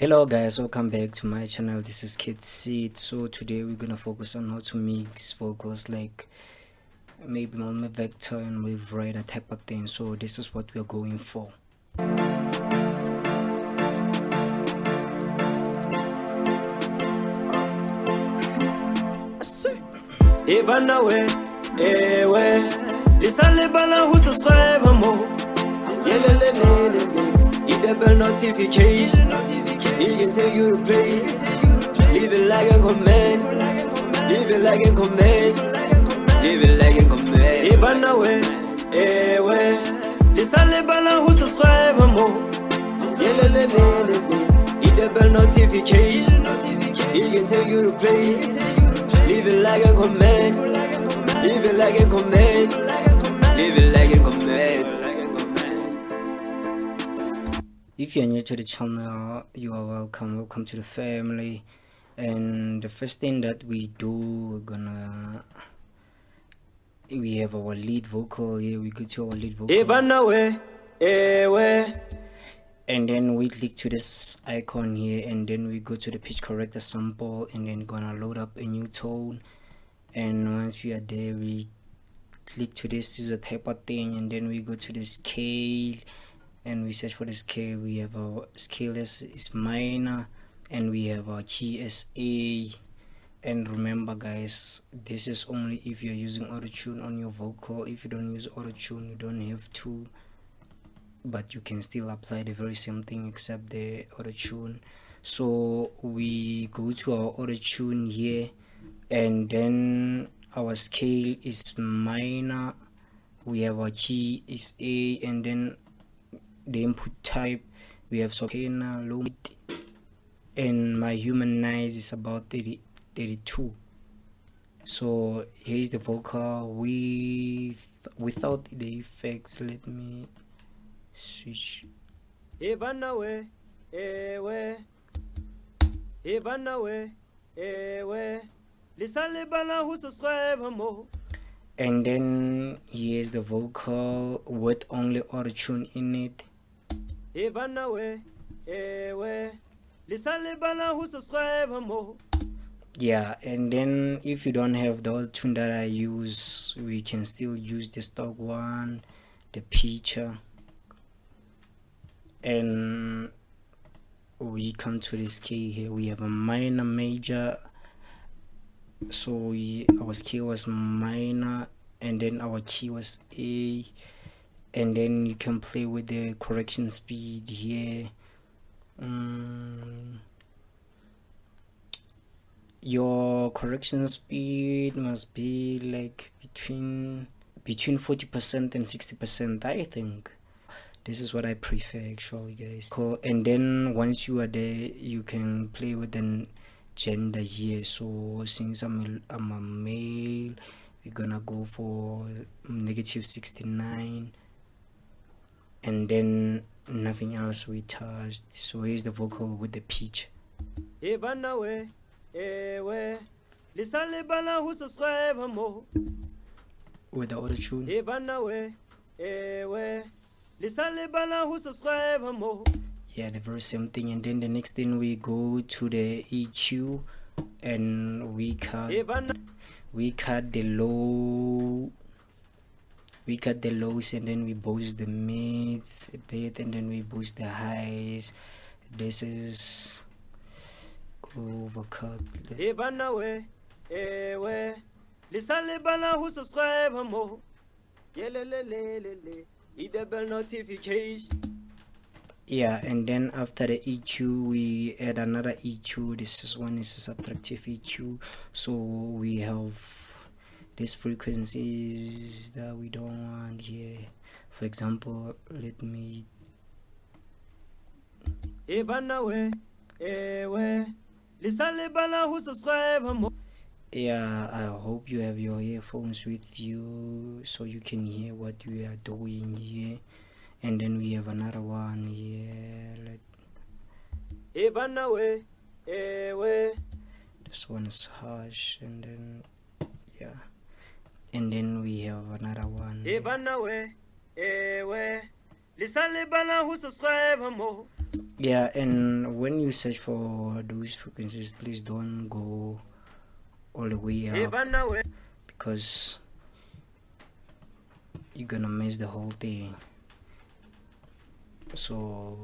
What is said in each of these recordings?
Hello guys, welcome back to my channel. This is KIDSYDBEATZ. So today we're gonna focus on how to mix vocals like maybe Malome Vector and Wave Ryder type of thing. So this is what we're going for. Double notification. He can take you to place. Leave it like a command. Leave it like a command. Leave it like a command. He ban away. Listen, le bala who subscribe more. He double notification. He can take you to place. Leave it like a command. Leave it like a command. Leave it like a command. If you're new to the channel, you are welcome to the family. And the first thing that we do, we have our lead vocal here. We go to our lead vocal and then we click to this icon here, and then we go to the pitch corrector sample, and then gonna load up a new tone. And once we are there, we click to this is a type of thing, and then we go to the scale and we search for the scale. We have our scale is minor, and we have our key as A. And remember guys, this is only if you're using auto-tune on your vocal. If you don't use auto-tune, you don't have to, but you can still apply the very same thing except the auto-tune. So we go to our auto-tune here, and then our scale is minor, we have our key is A, and then the input type we have soprano, low, and my human noise is about 32. So here's the vocal without the effects. Let me switch. And then here's the vocal with only auto-tune in it. Yeah, and then if you don't have the auto-tune that I use, we can still use the stock one, the picture, and we come to this key here. We have a minor, major. So our scale was minor, and then our key was A, and then you can play with the correction speed here. Your correction speed must be like between 40% and 60%, I think. This is what I prefer actually, guys. Cool. And then once you are there, you can play with the gender here. So since I'm a male, we're gonna go for -69, and then nothing else we touched. So here's the vocal with the pitch. With the auto-tune. Yeah, the very same thing. And then the next thing, we go to the EQ, and we cut the low, the lows, and then we boost the mids a bit, and then we boost the highs. This is overcut. Yeah, and then after the EQ, we add another EQ. This one is a subtractive EQ. So we have these frequencies that we don't want here. For example, let me yeah, I hope you have your earphones with you so you can hear what we are doing here. And then we have another one here. This one is harsh, and then yeah, and then we have another one. Yeah, and when you search for those frequencies, please don't go all the way up, because you're gonna miss the whole thing. So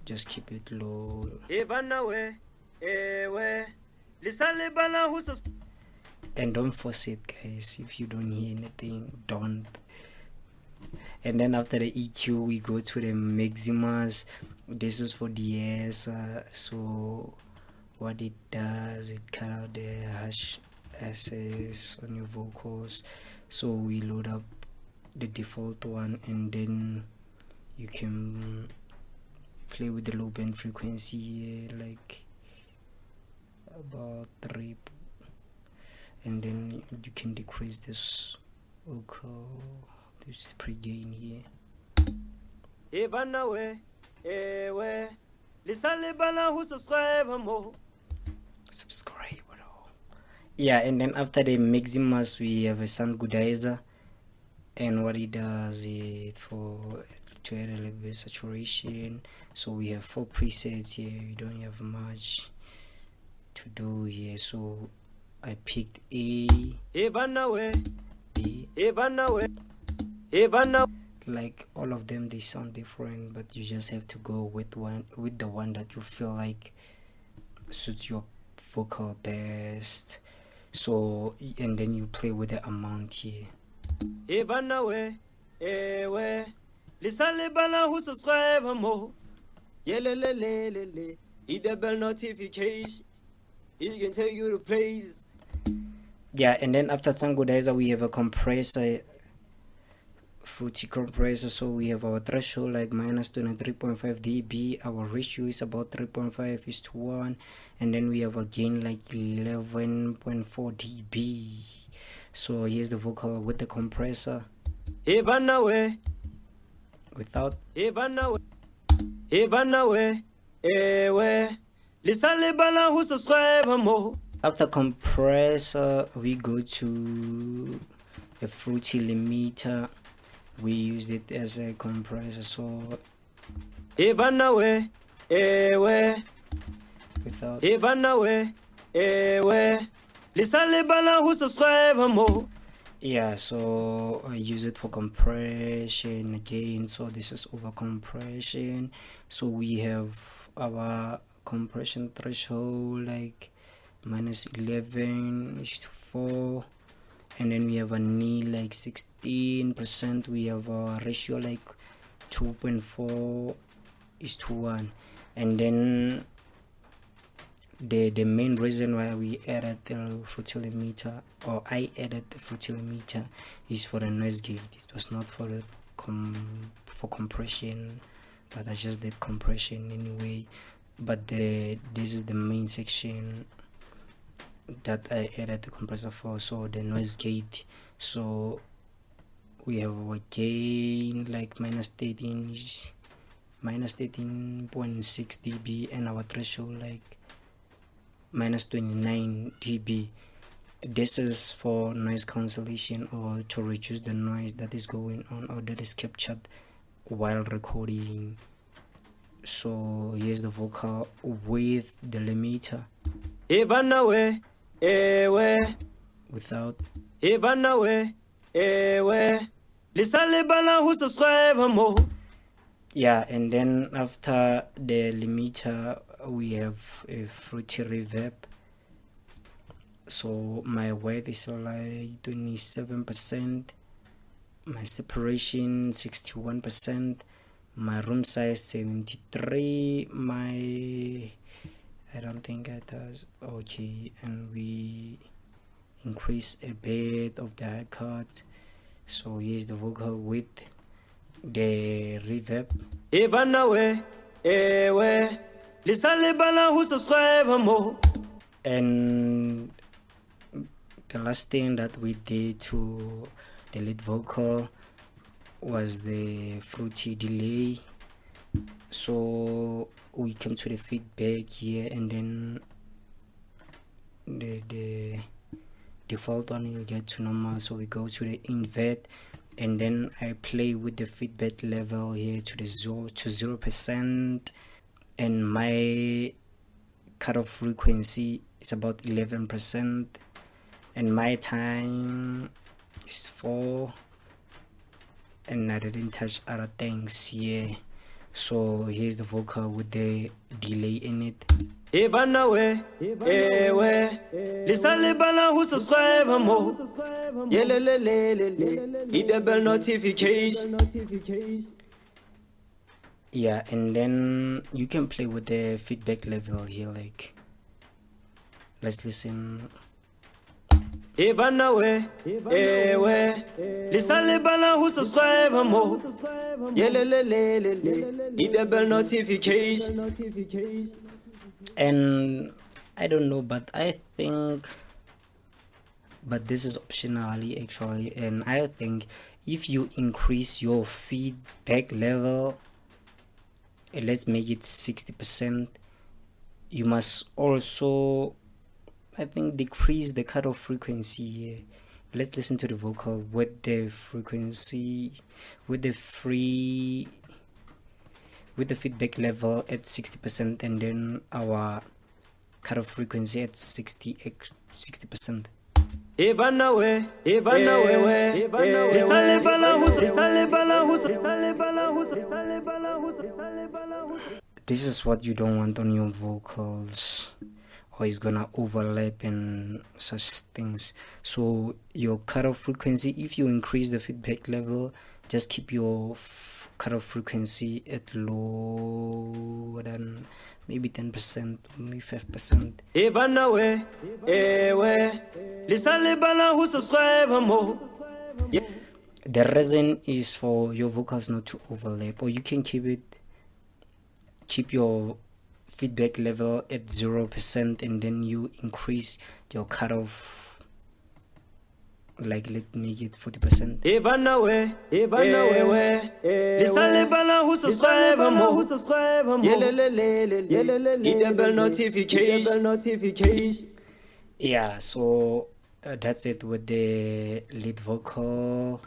just keep it low. And don't force it, guys. If you don't hear anything, don't. And then after the EQ, we go to the Maximus. This is for de-esser. So what it does, it cut out the harsh SS on your vocals. So we load up the default one, and then you can play with the low band frequency, like about 3, and then you can decrease this vocal, this pre-gain here. Subscribe. Yeah, and then after the Maximus, we have a sound goodizer, and what it does is to add a little bit of saturation. So we have 4 presets here. We don't have much to do here, so I picked A, B. Like all of them, they sound different, but you just have to go with the one that you feel like suits your vocal best. So, and then you play with the amount here. Hit the bell notification. He can take you to places. Yeah, and then after Sangodizer, we have a compressor, fruity compressor. So we have our threshold like minus 23.5 dB. Our ratio is about 3.5:1, and then we have a gain like 11.4 dB. So here's the vocal with the compressor. Without. After compressor, we go to a fruity limiter. We use it as a compressor. So without. Yeah, so I use it for compression again. So this is over compression. So we have our compression threshold like minus 11:4, and then we have a knee like 16%. We have a ratio like 2.4:1, and then the main reason why we added the fruity limiter, or I added the fruity limiter, is for the noise gate. It was not for the for compression, but I just did compression anyway. But this is the main section that I added the compressor for, so the noise gate. So we have our gain like minus 13.6 dB, and our threshold like minus 29 dB. This is for noise cancellation, or to reduce the noise that is going on or that is captured while recording. So here's the vocal with the limiter. Without. Yeah, and then after the limiter, we have a fruity reverb. So my weight is like 27%, my separation 61%, my room size 73, I don't think it does. Okay, and we increase a bit of the high cut. So here's the vocal with the reverb. And the last thing that we did to the lead vocal was the fruity delay. So we come to the feedback here, and then the default one will get to normal. So we go to the invert, and then I play with the feedback level here to the 0%, and my cutoff frequency is about 11%, and my time is 4, and I didn't touch other things here. So here's the vocal with the delay in it. Ebanawe, ewe, lisale bala who subscribe mo. Yelelelelele, hit the bell notification. Yeah, and then you can play with the feedback level here. Like, let's listen. Ebanawe, ewe, lisale bala who subscribe mo. Yelelelelele, hit the bell notification. And I don't know, but I think, but this is optionally actually, and I think if you increase your feedback level, let's make it 60%, you must also, I think, decrease the cutoff frequency here. Let's listen to the vocal with the frequency, with the feedback level at 60%, and then our cutoff frequency at 60%. Ebanawe, this is what you don't want on your vocals, or it's gonna overlap and such things. So your cutoff frequency, if you increase the feedback level, just keep your cutoff frequency at lower than maybe 10%, maybe 5%. Ebanawe, ewe, lisale bala who subscribe mo. The reason is for your vocals not to overlap, or you can keep your feedback level at 0%, and then you increase your cutoff. Like, let me make it 40%. Ebanawe, ewe, lisale bala who subscribe mo. Yelelelelele, hit the bell notification. Yeah, so that's it with the lead vocal,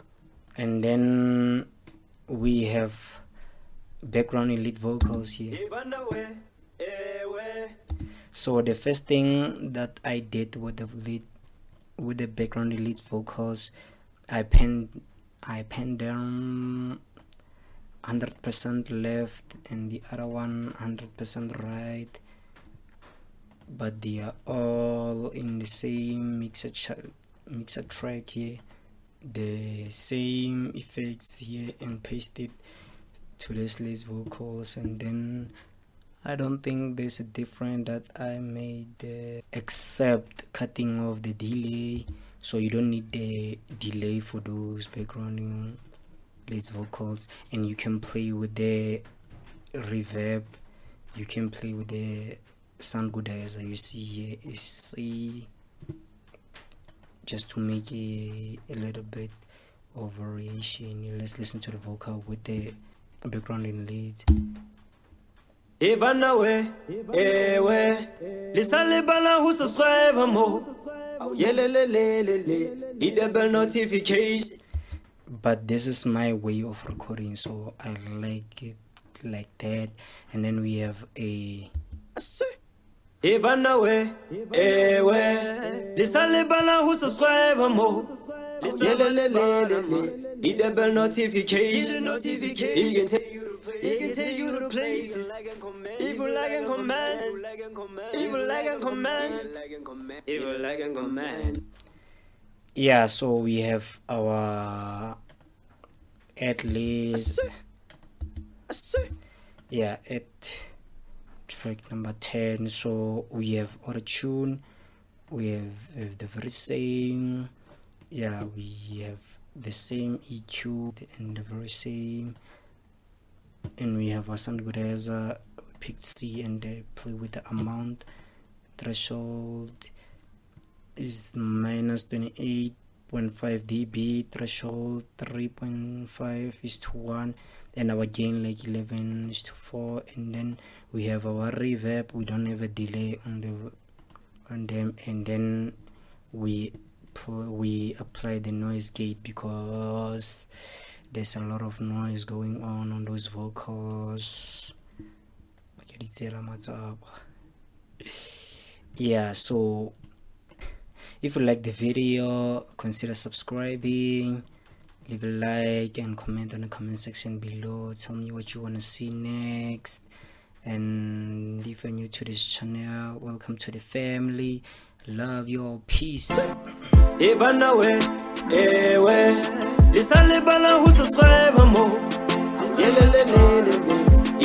and then we have background and lead vocals here. Ebanawe, ewe. So the first thing that I did with the background and lead vocals, I penned them 100% left and the other one 100% right, but they are all in the same mixer track here, the same effects here, and paste it to this lead vocals. And then I don't think there's a difference that I made, except cutting off the delay. So you don't need the delay for those background lead vocals, and you can play with the reverb, you can play with the sound good as you see here is C, just to make a little bit of variation. Let's listen to the vocal with the background in leads. Ebanawe, ewe, lisale bala who subscribe mo. Yelelelelele, hit the bell notification. But this is my way of recording, so I like it like that. And then we have a Ebanawe, ewe, lisale bala who subscribe mo. Yelelelelele, hit the bell notification. He can take you to places. Evil like and command. Evil like and command. Evil like and command. Yeah, so we have our at least, yeah, at track number 10. So we have auto tune, we have the very same, yeah, we have the same EQ and the very same, and we have our sound good as picked C and play with the amount. Threshold is minus 28.5 dB, threshold 3.5:1, and our gain like 11:4. And then we have our reverb, we don't have a delay on them, and then we apply the noise gate because there's a lot of noise going on those vocals. Yeah, so if you like the video, consider subscribing, leave a like and comment on the comment section below. Tell me what you want to see next. And if you're new to this channel, welcome to the family. Love you all. Peace. Hit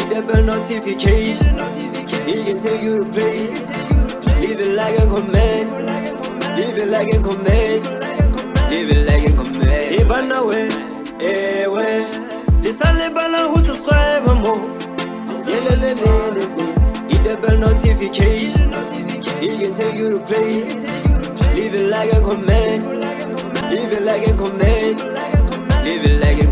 the bell notification. He can take you to place. Leave it like a command. Leave it like a command. Leave it like a command. Hey, but now way. Listen, lebala who subscribe more. Hit the bell notification. He can take you to place. Leave it like a command. Leave it like a command. Leave it like a